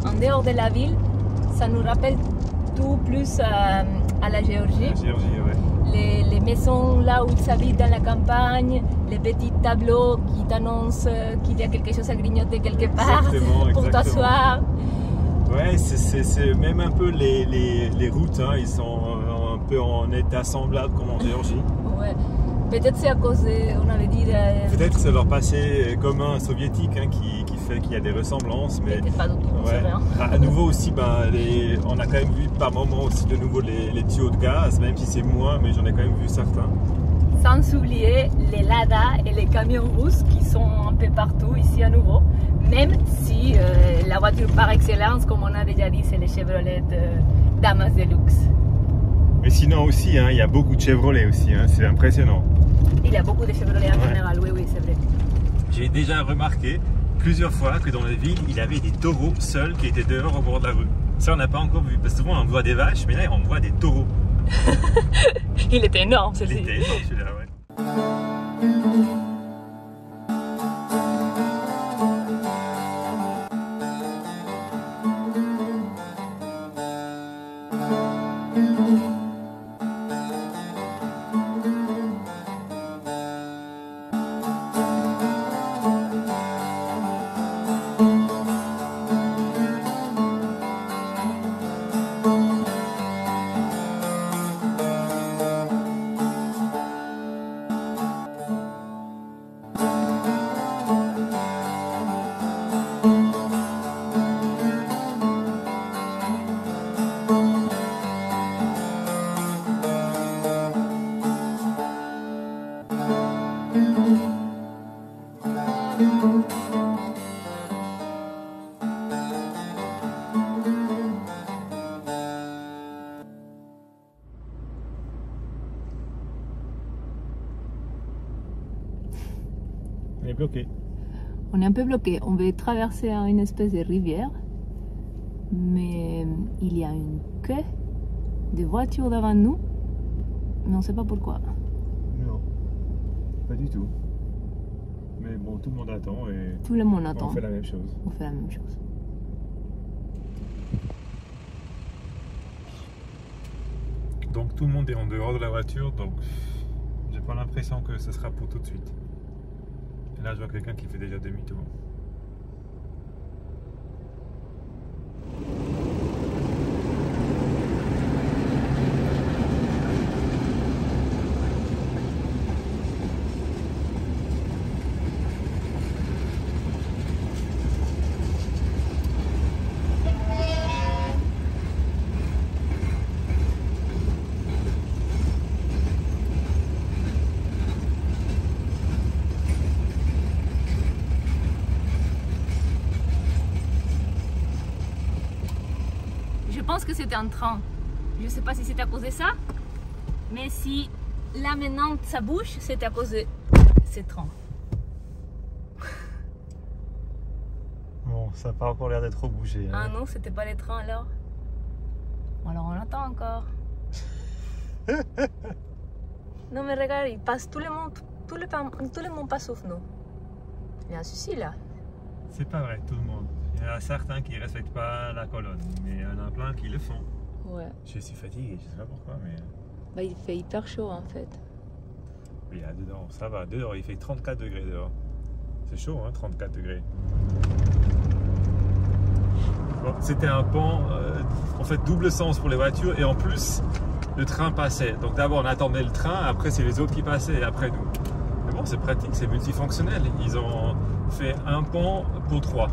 en dehors de la ville, ça nous rappelle tout plus à la Géorgie. La Géorgie, ouais. Les maisons là où ils habitent dans la campagne, les petits tableaux qui t'annoncent qu'il y a quelque chose à grignoter quelque part pour t'asseoir. Ouais, c'est même un peu les routes, hein, ils sont un peu en état semblable comme en Géorgie. Ouais. Peut-être c'est à cause on avait dit... Peut-être c'est leur passé commun soviétique hein, qui fait qu'il y a des ressemblances. Mais peut-être pas du tout, on sait rien. À nouveau aussi, on a quand même vu par moments aussi de nouveau les tuyaux de gaz, même si c'est moins, mais j'en ai quand même vu certains. Sans oublier les Lada et les camions russes qui sont un peu partout ici à nouveau. Même si la voiture par excellence, comme on a déjà dit, c'est les Chevrolet Damas de luxe. Mais sinon aussi, hein, il y a beaucoup de Chevrolet aussi, hein, c'est impressionnant. Il y a beaucoup de Chevrolet en général, oui, c'est vrai. J'ai déjà remarqué plusieurs fois que dans les villes, il y avait des taureaux seuls qui étaient dehors au bord de la rue. Ça, on n'a pas encore vu, parce que souvent on voit des vaches, mais là on voit des taureaux. Il était énorme celui-ci. Il était énorme celui-là, ouais. On est bloqué. On est un peu bloqué. On veut traverser une espèce de rivière, mais il y a une queue de voitures devant nous, mais on ne sait pas pourquoi. Non, pas du tout. Mais bon, tout le monde attend et tout le monde attend. On fait la même chose. On fait la même chose. Donc tout le monde est en dehors de la voiture, donc j'ai pas l'impression que ce sera pour tout de suite. Et là, je vois quelqu'un qui fait déjà demi-tour. Je pense que c'était un train. Je ne sais pas si c'est à cause de ça, mais si là maintenant ça bouge, c'est à cause de ce train. Bon, ça n'a pas encore l'air d'être trop bougé. Hein. Ah non, c'était pas les trains alors. Alors on attend encore. Non mais regarde, il passe tout le monde passe sauf nous. Il y a un souci là. C'est pas vrai, tout le monde. Il y en a certains qui ne respectent pas la colonne, mais il y en a plein qui le font. Ouais. Je suis fatigué, je sais pas pourquoi, mais... Bah, il fait hyper chaud en fait. Il y a dedans, ça va, dehors, il fait 34 degrés dehors. C'est chaud, hein, 34 degrés. Bon, c'était un pont, en fait, double sens pour les voitures, et en plus, le train passait. Donc d'abord, on attendait le train, après, c'est les autres qui passaient, et après nous. Mais bon, c'est pratique, c'est multifonctionnel. Ils ont fait un pont pour 3.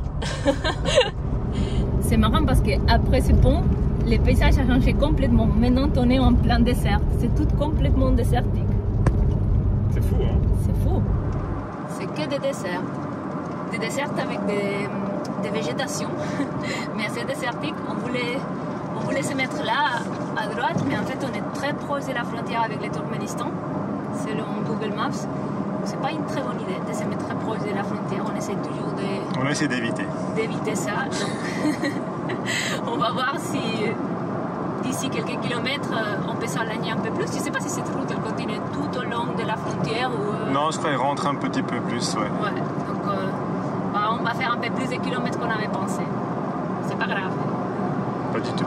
C'est marrant parce qu'après ce pont, le paysage a changé complètement. Maintenant, on est en plein désert. C'est tout complètement désertique. C'est fou, hein? C'est fou. C'est que des déserts. Des déserts avec des végétations. Mais assez désertiques. On voulait se mettre là, à droite, mais en fait, on est très proche de la frontière avec le Turkménistan, selon Google Maps. C'est pas une très bonne idée de se mettre très proche de la frontière. On essaie toujours on essaie d'éviter ça. Donc on va voir si d'ici quelques kilomètres on peut s'aligner un peu plus. Je sais pas si cette route elle continue tout au long de la frontière ou... Non, je crois qu'elle rentre un petit peu plus, ouais. Ouais, donc on va faire un peu plus de kilomètres qu'on avait pensé. C'est pas grave. Pas du tout.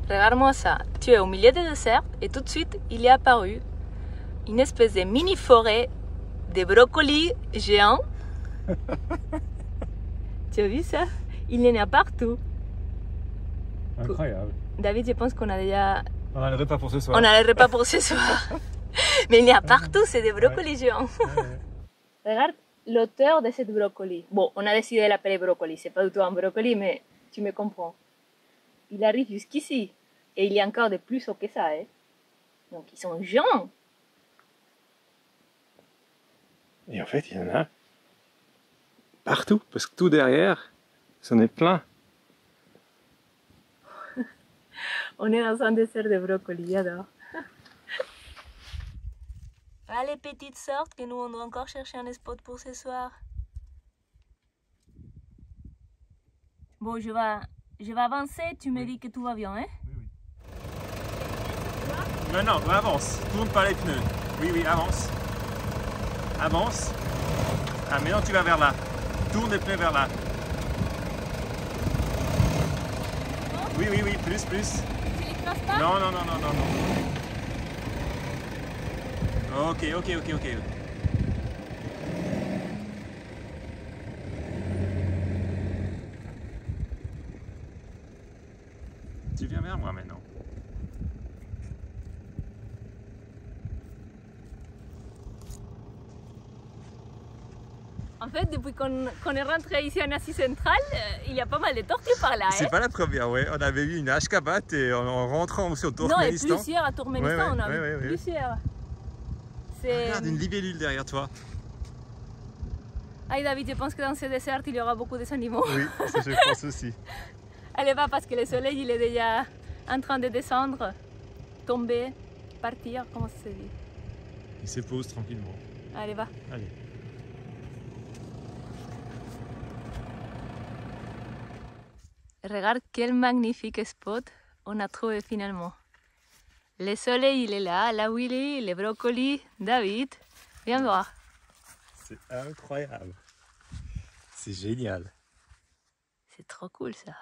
Regarde-moi ça, tu es au milieu du désert et tout de suite il est apparu une espèce de mini forêt de brocolis géants. Tu as vu ça? Il y en a partout. Incroyable. David, je pense qu'on a déjà... On a le repas pour ce soir. On a le repas pour ce soir. Mais il y en a partout, c'est des brocolis géants. Regarde l'auteur de cette brocoli. Bon, on a décidé de l'appeler brocoli. C'est pas du tout un brocoli, mais tu me comprends. Il arrive jusqu'ici. Et il y a encore de plus haut que ça. Hein. Donc ils sont géants. Et en fait, il y en a partout, parce que tout derrière, c'en est plein. On est dans un désert de brocolis, j'adore. Ah, les petites sortes que nous, on doit encore chercher un spot pour ce soir. Bon, je vais avancer, tu me dis que tout va bien, hein? Non, avance. Tourne pas les pneus. Oui, avance. Avance. Ah, maintenant tu vas vers là. Tourne les pneus vers là. Oui, plus. Tu les crosses pas? Non. Ok. Tu viens vers moi maintenant. En fait, depuis qu'on est rentré ici en Asie centrale, il y a pas mal de tortues par là. C'est pas la première, ouais. On avait vu une Ashkabat et en rentrant aussi au Turkménistan. Non, et plusieurs à Turkménistan, on a vu ouais. plusieurs. Regarde une libellule derrière toi. Ah, David, je pense que dans ce désert, il y aura beaucoup d'animaux. Oui, ça je pense aussi. Allez, va, parce que le soleil, il est déjà en train de descendre, tomber, partir, comment ça se dit? Il se pose tranquillement. Allez, va. Allez. Regarde quel magnifique spot on a trouvé finalement. Le soleil, il est là, la Willy, les brocolis, David. Viens voir. C'est incroyable. C'est génial. C'est trop cool ça.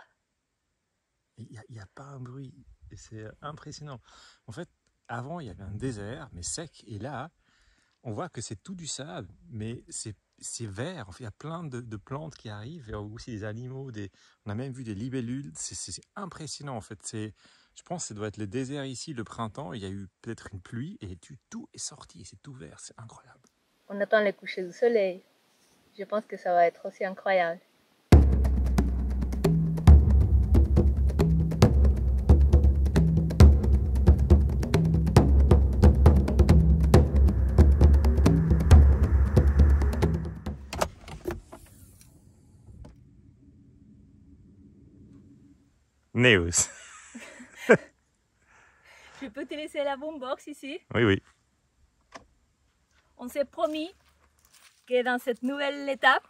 Il n'y a pas un bruit. Et c'est impressionnant. En fait, avant, il y avait un désert, mais sec. Et là, on voit que c'est tout du sable, mais c'est vert. En fait, il y a plein de plantes qui arrivent. Il y a aussi des animaux. On a même vu des libellules. C'est impressionnant en fait. Je pense que ça doit être le désert ici, le printemps. Il y a eu peut-être une pluie et tout est sorti. C'est tout vert. C'est incroyable. On attend le coucher du soleil. Je pense que ça va être aussi incroyable. News. Je peux te laisser la boombox ici. Oui. On s'est promis que dans cette nouvelle étape,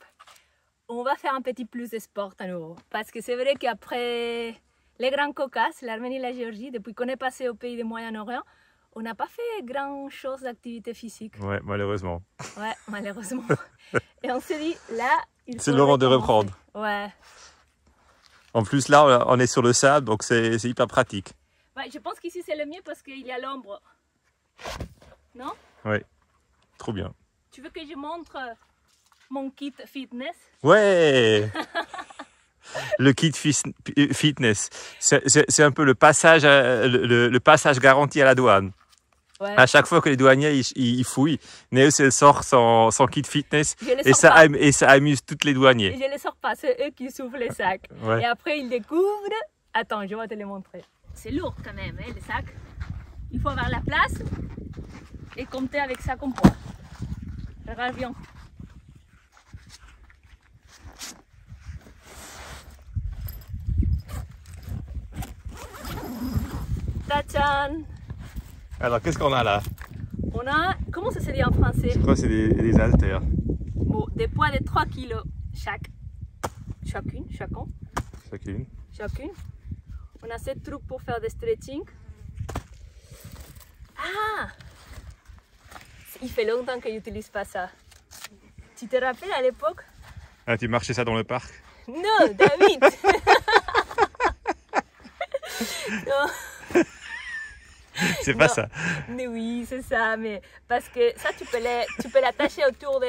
on va faire un petit plus de sport à nouveau. Parce que c'est vrai qu'après les Grands Caucases, l'Arménie et la Géorgie, depuis qu'on est passé au pays du Moyen-Orient, on n'a pas fait grand-chose d'activité physique. Ouais, malheureusement. Ouais, malheureusement. Et on s'est dit, là, c'est le moment de reprendre. Ouais. En plus, là, on est sur le sable, donc c'est hyper pratique. Ouais, je pense qu'ici, c'est le mieux parce qu'il y a l'ombre. Non? Oui, trop bien. Tu veux que je montre mon kit fitness? Ouais. Le kit fitness, c'est un peu le passage garanti à la douane. Ouais. À chaque fois que les douaniers ils fouillent, Néos elle sort son kit fitness et ça amuse toutes les douaniers. Et je les sors pas, c'est eux qui s'ouvrent les sacs. Ouais. Et après ils découvrent. Attends, je vais te les montrer. C'est lourd quand même, hein, les sacs. Il faut avoir la place et compter avec ça comme poids. Regarde bien. Tachan! Alors qu'est-ce qu'on a là? On a, comment ça se dit en français? Je crois que c'est des haltères. Bon, des poids de 3 kg chacune. On a 7 trucs pour faire des stretching. Ah! Il fait longtemps que j'utilise pas ça. Tu te rappelles à l'époque? Ah, tu marchais ça dans le parc? Non, David! Non. C'est pas ça. Mais oui, c'est ça. Mais parce que ça, tu peux l'attacher autour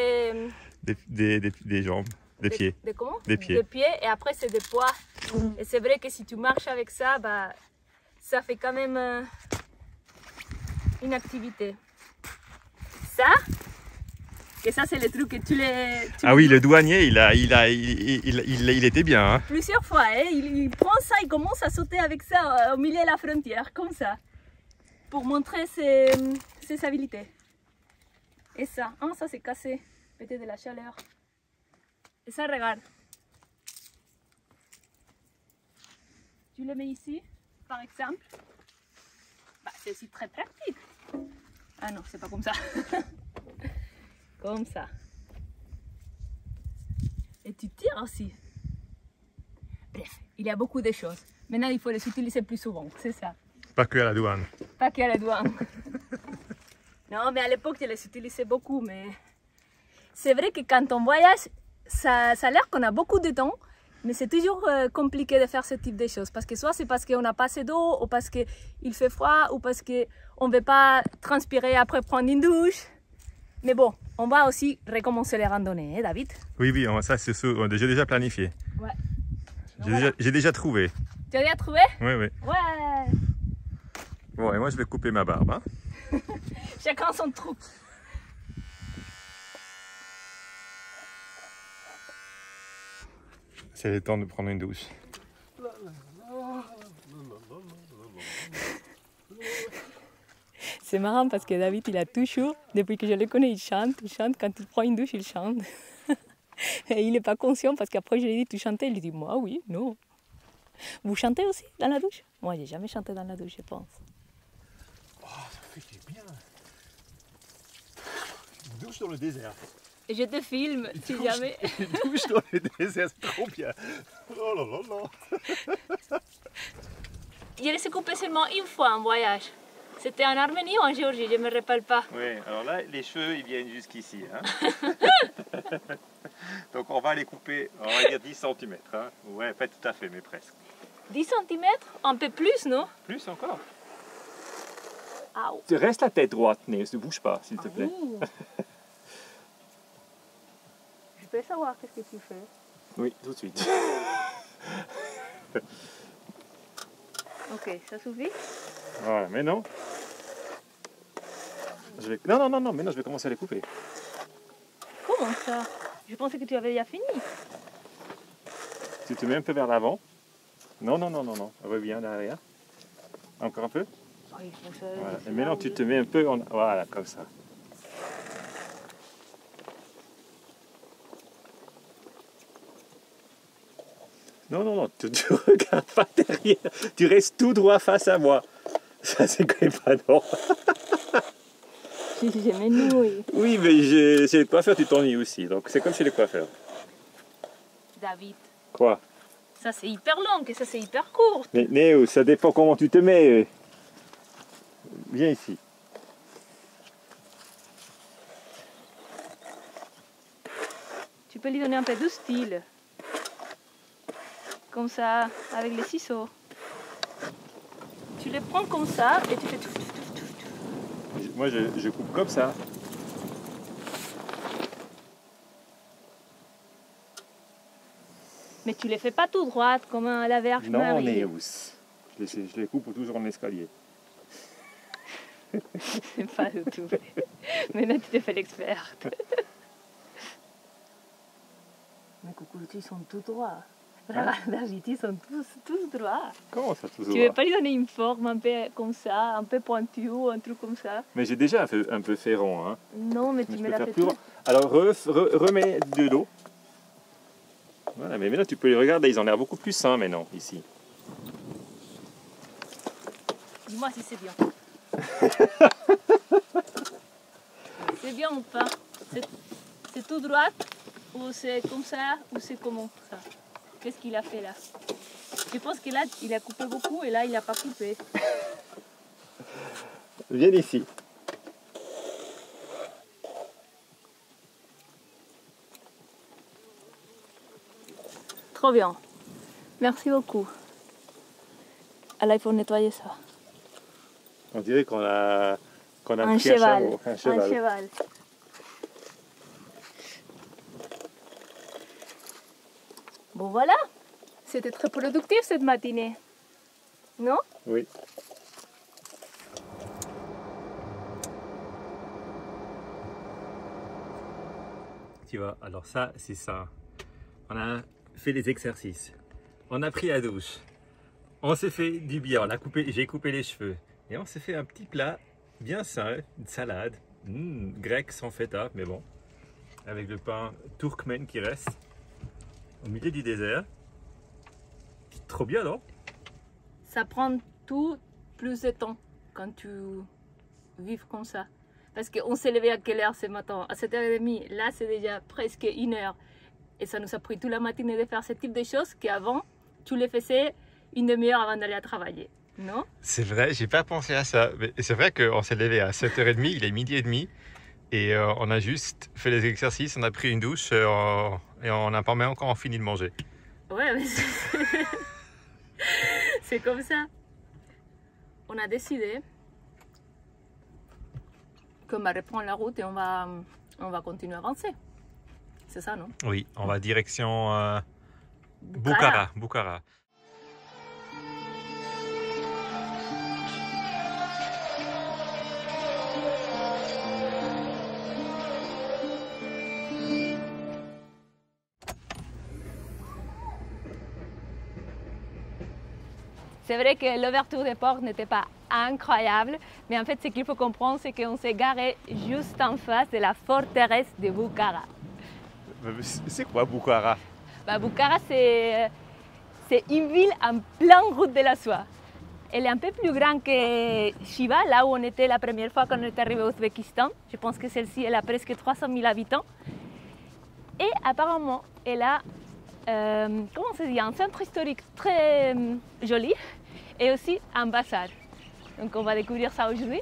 Des jambes, des pieds. Comment? Des pieds. Des pieds et après c'est des poids. Et c'est vrai que si tu marches avec ça, bah, ça fait quand même une activité. Ça, et ça c'est le truc que Ah oui, le douanier, il était bien. Hein. Plusieurs fois, hein, il prend ça, il commence à sauter avec ça au milieu de la frontière, comme ça, pour montrer ses habiletés. Et ça, hein, ça c'est cassé, peut-être de la chaleur. Et ça, regarde. Tu le mets ici, par exemple. Bah, c'est aussi très pratique. Ah non, c'est pas comme ça. Comme ça. Et tu tires aussi. Bref, il y a beaucoup de choses. Maintenant, il faut les utiliser plus souvent, c'est ça. Pas que à la douane. Pas qu'à la douane. Non, mais à l'époque, je les utilisais beaucoup. Mais c'est vrai que quand on voyage, ça a l'air qu'on a beaucoup de temps, mais c'est toujours compliqué de faire ce type de choses. Parce que soit c'est parce qu'on n'a pas assez d'eau, ou parce qu'il fait froid, ou parce qu'on ne veut pas transpirer après prendre une douche. Mais bon, on va aussi recommencer les randonnées, hein, David? Oui, ça c'est sûr. J'ai déjà planifié. Ouais. J'ai déjà trouvé. Tu as déjà trouvé? Oui. Ouais. Bon, et moi je vais couper ma barbe. Hein. Chacun son trou. C'est le temps de prendre une douche. C'est marrant parce que David, il a toujours, depuis que je le connais, il chante, quand il prend une douche, il chante. Et il n'est pas conscient parce qu'après je lui ai dit, tu chantais? Il dit, moi oui, non. Vous chantez aussi dans la douche? Moi, j'ai jamais chanté dans la douche, je pense. Oh, ça fait du bien. Une douche dans le désert. Et je te filme, si jamais. Une douche dans le désert, c'est trop bien. Oh là là là. Je l'ai coupé seulement une fois en voyage. C'était en Arménie ou en Géorgie, je ne me rappelle pas. Oui, alors là, les cheveux, ils viennent jusqu'ici. Hein. Donc on va les couper, on va dire 10 cm. Hein. Ouais, pas tout à fait, mais presque. 10 cm? Un peu plus, non? Plus encore. Au. Tu restes la tête droite, Néos, ne bouge pas, s'il te plaît. Je peux savoir qu'est-ce que tu fais? Oui, tout de suite. Ok, ça suffit? Voilà, mais non. Non, mais non, je vais commencer à les couper. Comment ça? Je pensais que tu avais déjà fini. Tu te mets un peu vers l'avant. Non. Reviens derrière. Encore un peu. Oui, Voilà. Et maintenant, tu te mets un peu en... Voilà, comme ça. Non, tu ne regardes pas derrière. Tu restes tout droit face à moi. Ça, c'est quand même pas non. Je m'ennuie. Oui, mais chez les coiffeurs, tu t'ennuies aussi. Donc, c'est comme chez les coiffeurs. David. Quoi? Ça, c'est hyper long et ça, c'est hyper court. Mais Néo, ça dépend comment tu te mets. Viens ici. Tu peux lui donner un peu de style. Comme ça, avec les ciseaux. Tu les prends comme ça et tu fais tout. Moi, je coupe comme ça. Mais tu les fais pas tout droite comme la Vierge Non, Marie. Néus. Je les coupe toujours en escalier. Pas du tout. Maintenant, tu te fais l'experte. Mais coucou, ils sont tout droits. Ils sont tous droits. Comment ça, tous droits? Tu ne veux pas lui donner une forme un peu comme ça, un peu pointue, un truc comme ça? Mais j'ai déjà un peu fait rond. Hein. Non, mais tu me l'as fait plus tout. rond. Alors remets de l'eau. Voilà, mais maintenant tu peux les regarder, ils ont l'air beaucoup plus sains maintenant, ici. Dis-moi si c'est bien. C'est bien ou pas? C'est tout droit? Ou c'est comme ça? Ou c'est comment ça? Qu'est-ce qu'il a fait là? Je pense que là, il a coupé beaucoup et là, il n'a pas coupé. Viens ici. Trop bien. Merci beaucoup. Alors, il faut nettoyer ça. On dirait qu'on a Un pris cheval. un cheval. Bon, voilà. C'était très productif cette matinée. Non? Oui. Tu vois, alors ça, c'est ça. On a fait les exercices. On a pris la douche. On s'est fait du bien. J'ai coupé les cheveux. Et on s'est fait un petit plat bien sain, une salade, grecque sans feta, mais bon, avec le pain turkmène qui reste, au milieu du désert. Trop bien, non? Ça prend tout plus de temps quand tu vis comme ça. Parce qu'on s'est levé à quelle heure ce matin? À 7h30. Là, c'est déjà presque 1h. Et ça nous a pris toute la matinée de faire ce type de choses qu'avant, tu les faisais une demi-heure avant d'aller à travailler. Non? C'est vrai, j'ai pas pensé à ça. Mais c'est vrai qu'on s'est levé à 7h30, il est 12h30. Et on a juste fait les exercices, on a pris une douche et on n'a pas même encore fini de manger. Ouais, mais c'est comme ça. On a décidé qu'on va reprendre la route et on va continuer à avancer. C'est ça, non? Oui, on va direction Bukhara. C'est vrai que l'ouverture des portes n'était pas incroyable, mais en fait, ce qu'il faut comprendre, c'est qu'on s'est garé juste en face de la forteresse de Bukhara. C'est quoi Bukhara? Bukhara, c'est une ville en pleine route de la soie. Elle est un peu plus grande que Chiva, là où on était la première fois quand on est arrivé au Ouzbékistan. Je pense que celle-ci, elle a presque 300 000 habitants. Et apparemment, elle a comment se dit, un centre historique très joli et aussi un bazar. Donc on va découvrir ça aujourd'hui.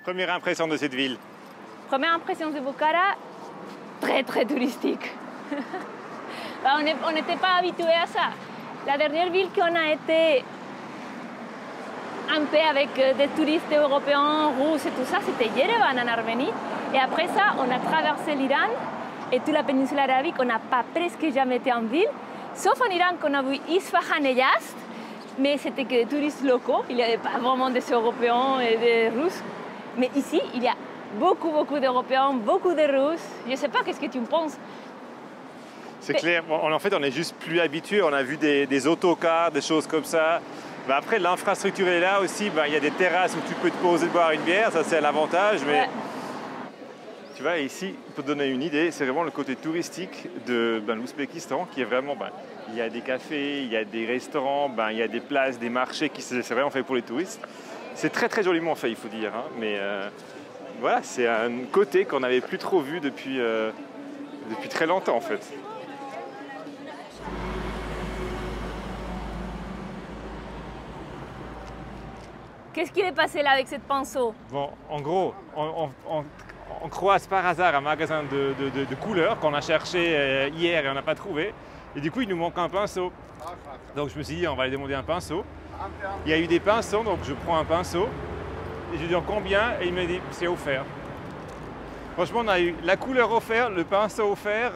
Première impression de cette ville? Première impression de Bukhara, très très touristique. On n'était pas habitué à ça. La dernière ville qu'on a été un peu avec des touristes européens, russes et tout ça, c'était Yerevan en Arménie. Et après ça, on a traversé l'Iran et toute la péninsule arabique. On n'a pas presque jamais été en ville, sauf en Iran qu'on a vu Isfahan et Yazd, mais c'était que des touristes locaux. Il n'y avait pas vraiment des Européens et des Russes. Mais ici, il y a beaucoup d'Européens, beaucoup de Russes. Je ne sais pas, qu'est-ce que tu en penses? C'est clair, en fait on est juste plus habitué, on a vu des autocars, des choses comme ça. Bah après, l'infrastructure est là aussi. Bah, il y a des terrasses où tu peux te poser de boire une bière. Ça, c'est l'avantage. Mais tu vois, ici, pour te donner une idée, c'est vraiment le côté touristique de l'Ouzbékistan qui est vraiment... il y a des cafés, il y a des restaurants, il y a des places, des marchés qui c'est vraiment fait pour les touristes. C'est très très joliment fait, il faut dire. Hein, mais voilà, c'est un côté qu'on n'avait plus trop vu depuis très longtemps en fait. Qu'est-ce qui est passé là avec cette pinceau? Bon, en gros, on croise par hasard un magasin de couleurs qu'on a cherché hier et on n'a pas trouvé. Et du coup, il nous manque un pinceau. Donc je me suis dit, on va aller demander un pinceau. Il y a eu des pinceaux, donc je prends un pinceau. Et je lui dis combien et il me dit, c'est offert. Franchement, on a eu la couleur offerte, le pinceau offert.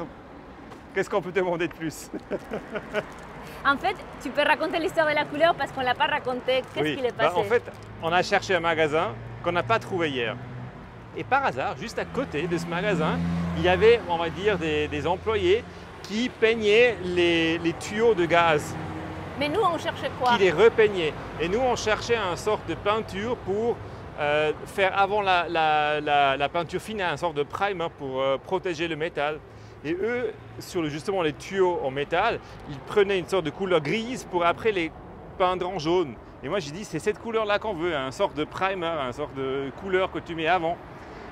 Qu'est-ce qu'on peut demander de plus? En fait, tu peux raconter l'histoire de la couleur parce qu'on ne l'a pas raconté. Qu'est-ce qui est passé? En fait, on a cherché un magasin qu'on n'a pas trouvé hier. Et par hasard, juste à côté de ce magasin, il y avait, on va dire, des employés qui peignaient les tuyaux de gaz. Mais nous, on cherchait quoi? Qui les repeignaient. Et nous, on cherchait une sorte de peinture pour faire avant la peinture finale, une sorte de primer pour protéger le métal. Et eux, sur justement les tuyaux en métal, ils prenaient une sorte de couleur grise pour après les peindre en jaune. Et moi, j'ai dit, c'est cette couleur-là qu'on veut, une sorte de primer, une sorte de couleur que tu mets avant.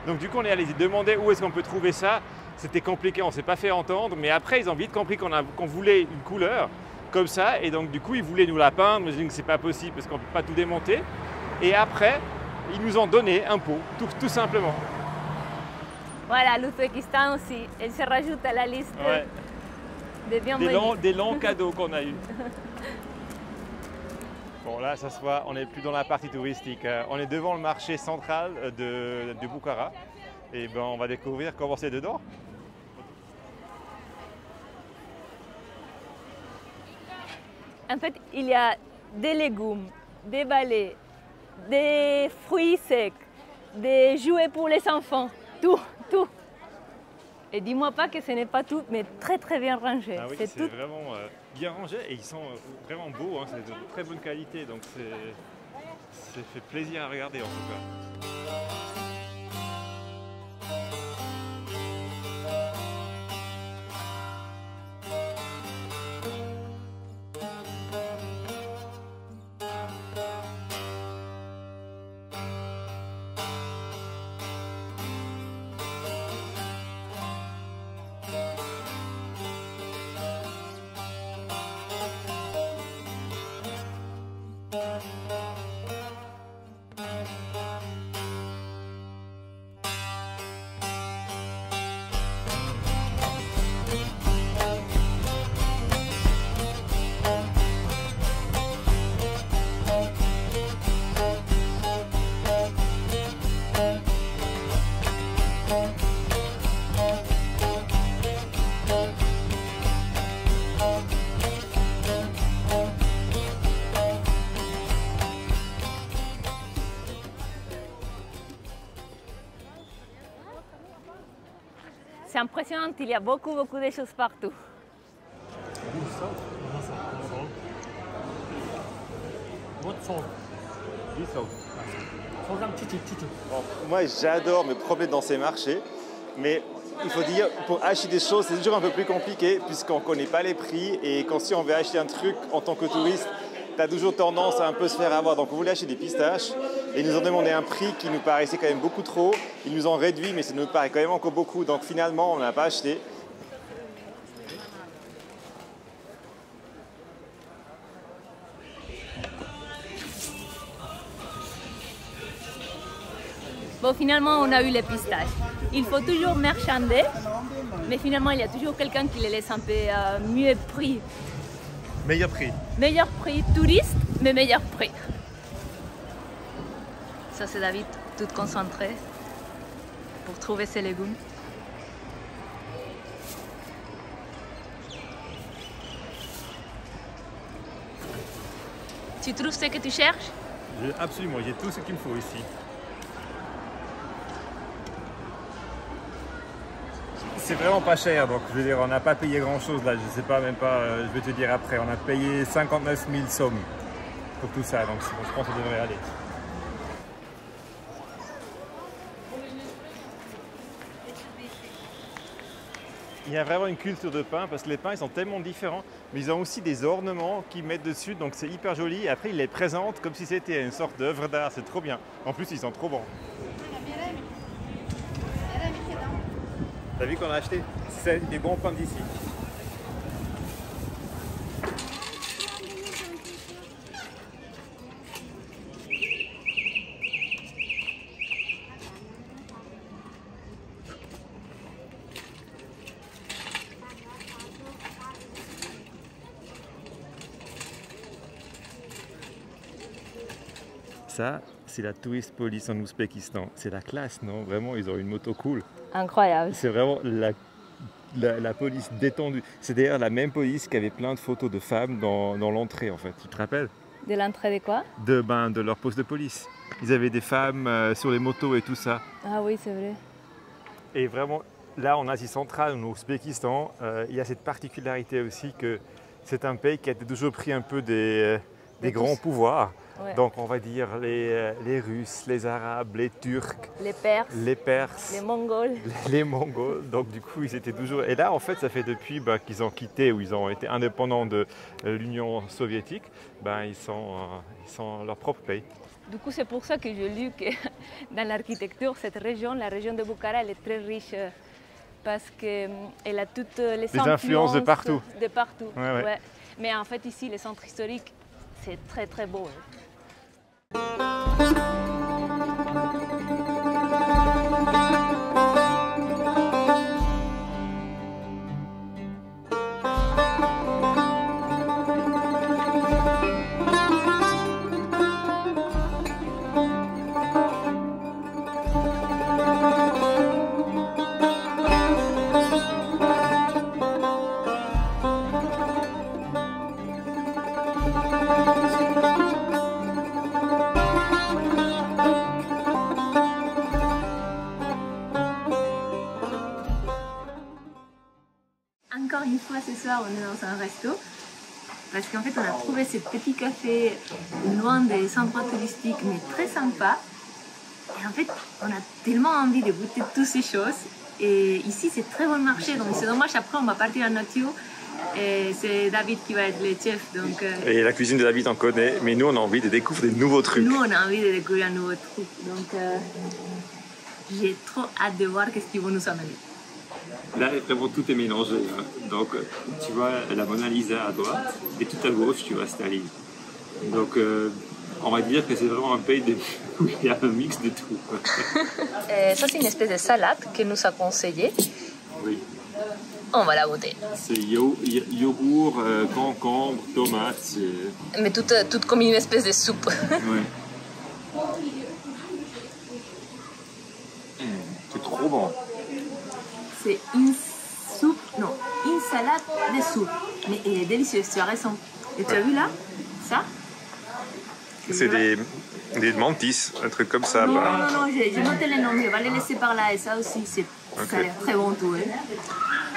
Donc du coup, on est allé demander où est-ce qu'on peut trouver ça. C'était compliqué, on ne s'est pas fait entendre. Mais après, ils ont vite compris qu'on voulait une couleur comme ça. Et donc du coup, ils voulaient nous la peindre. Mais je dis que ce n'est pas possible parce qu'on ne peut pas tout démonter. Et après, ils nous ont donné un pot, tout simplement. Voilà, l'Ouzbékistan aussi, elle se rajoute à la liste des biens des longs cadeaux qu'on a eus. Bon là, ça se voit, on n'est plus dans la partie touristique. On est devant le marché central de Bukhara. Et on va découvrir comment c'est dedans. En fait, il y a des légumes, des balais, des fruits secs, des jouets pour les enfants, tout. Et dis-moi pas que ce n'est pas tout, mais très très bien rangé. Ah oui, c'est tout... vraiment bien rangé et ils sont vraiment beaux, hein, c'est de très bonne qualité, donc ça fait plaisir à regarder en tout cas. C'est impressionnant, il y a beaucoup de choses partout. Bon, moi j'adore me promener dans ces marchés, mais il faut dire, pour acheter des choses, c'est toujours un peu plus compliqué puisqu'on ne connaît pas les prix et quand si on veut acheter un truc en tant que touriste, tu as toujours tendance à un peu se faire avoir. Donc on voulait acheter des pistaches et ils nous ont demandé un prix qui nous paraissait quand même beaucoup trop. Ils nous ont réduit, mais ça nous paraît quand même encore beaucoup. Donc finalement, on n'a pas acheté. Bon, finalement, on a eu les pistaches. Il faut toujours marchander, mais finalement, il y a toujours quelqu'un qui les laisse un peu mieux prix. Meilleur prix. Meilleur prix touriste, mais meilleur prix. Ça, c'est David, tout concentré pour trouver ses légumes. Tu trouves ce que tu cherches? Absolument, j'ai tout ce qu'il me faut ici. C'est vraiment pas cher, donc je veux dire, on n'a pas payé grand chose là, je sais pas, même pas, je vais te dire après, on a payé 59 000 sommes. pour tout ça, donc je pense qu'on devrait aller. Il y a vraiment une culture de pain parce que les pains ils sont tellement différents, mais ils ont aussi des ornements qu'ils mettent dessus, donc c'est hyper joli. Et après ils les présentent comme si c'était une sorte d'œuvre d'art, c'est trop bien. En plus ils sont trop bons. T'as vu qu'on a acheté? C'est des bons pains d'ici. Ça, c'est la Tourist Police en Ouzbékistan. C'est la classe, non? Vraiment, ils ont une moto cool. Incroyable. C'est vraiment la police détendue. C'est d'ailleurs la même police qui avait plein de photos de femmes dans l'entrée, en fait. Tu te rappelles? De l'entrée de quoi? De leur poste de police. Ils avaient des femmes sur les motos et tout ça. Ah oui, c'est vrai. Et vraiment, là, en Asie centrale, en Ouzbékistan, il y a cette particularité aussi que c'est un pays qui a toujours pris un peu des grands pouvoirs. Ouais. Donc on va dire les Russes, les Arabes, les Turcs, les Perses, les Mongols. Les Mongols. Donc du coup ils étaient toujours... Et là en fait ça fait depuis qu'ils ont quitté ou ils ont été indépendants de l'Union soviétique, ils sont leur propre pays. Du coup c'est pour ça que j'ai lu que dans l'architecture, cette région, la région de Bukhara, elle est très riche parce qu'elle a toutes les influences de partout. De partout. Ouais. Ouais. Mais en fait ici les centres historiques, c'est très très beau. Encore une fois ce soir on est dans un resto parce qu'en fait on a trouvé ce petit café loin des endroits touristiques mais très sympa et en fait on a tellement envie de goûter toutes ces choses et ici c'est très bon marché donc c'est dommage après on va partir en nature et c'est David qui va être le chef donc Et la cuisine de David on connaît mais nous on a envie de découvrir des nouveaux trucs. Nous on a envie de découvrir un nouveau truc donc j'ai trop hâte de voir qu'est-ce qu'ils vont nous amener. Là, vraiment, tout est mélangé. Hein. Donc, tu vois la Mona Lisa à droite et tout à gauche, tu vois Staline. Donc, on va dire que c'est vraiment un pays où il y a un mix de tout. Ça, c'est une espèce de salade que nous a conseillé. Oui. On va la goûter. C'est yogourt, concombre, tomates. Mais toute comme une espèce de soupe. Oui. C'est trop bon. C'est une soupe, non, une salade de soupe. Mais elle est délicieuse, tu as raison. Et tu as vu là, ça? C'est des mantis, un truc comme ça. Non, j'ai noté les noms, je vais les laisser par là. Et ça aussi, ça a l'air très bon tout. Hein.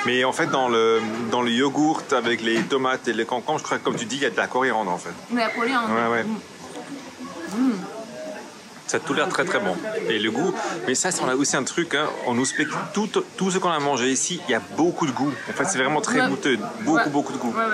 Mais en fait, dans le yogourt avec les tomates et les concombres, je crois que comme tu dis, il y a de la coriandre en fait. Oui, la coriandre. Ouais. Ça a tout l'air très très bon. Et le goût, mais ça, on a aussi un truc, hein, en Ouzbékistan, tout ce qu'on a mangé ici, il y a beaucoup de goût. En fait, c'est vraiment très goûteux, beaucoup de goût. Ouais.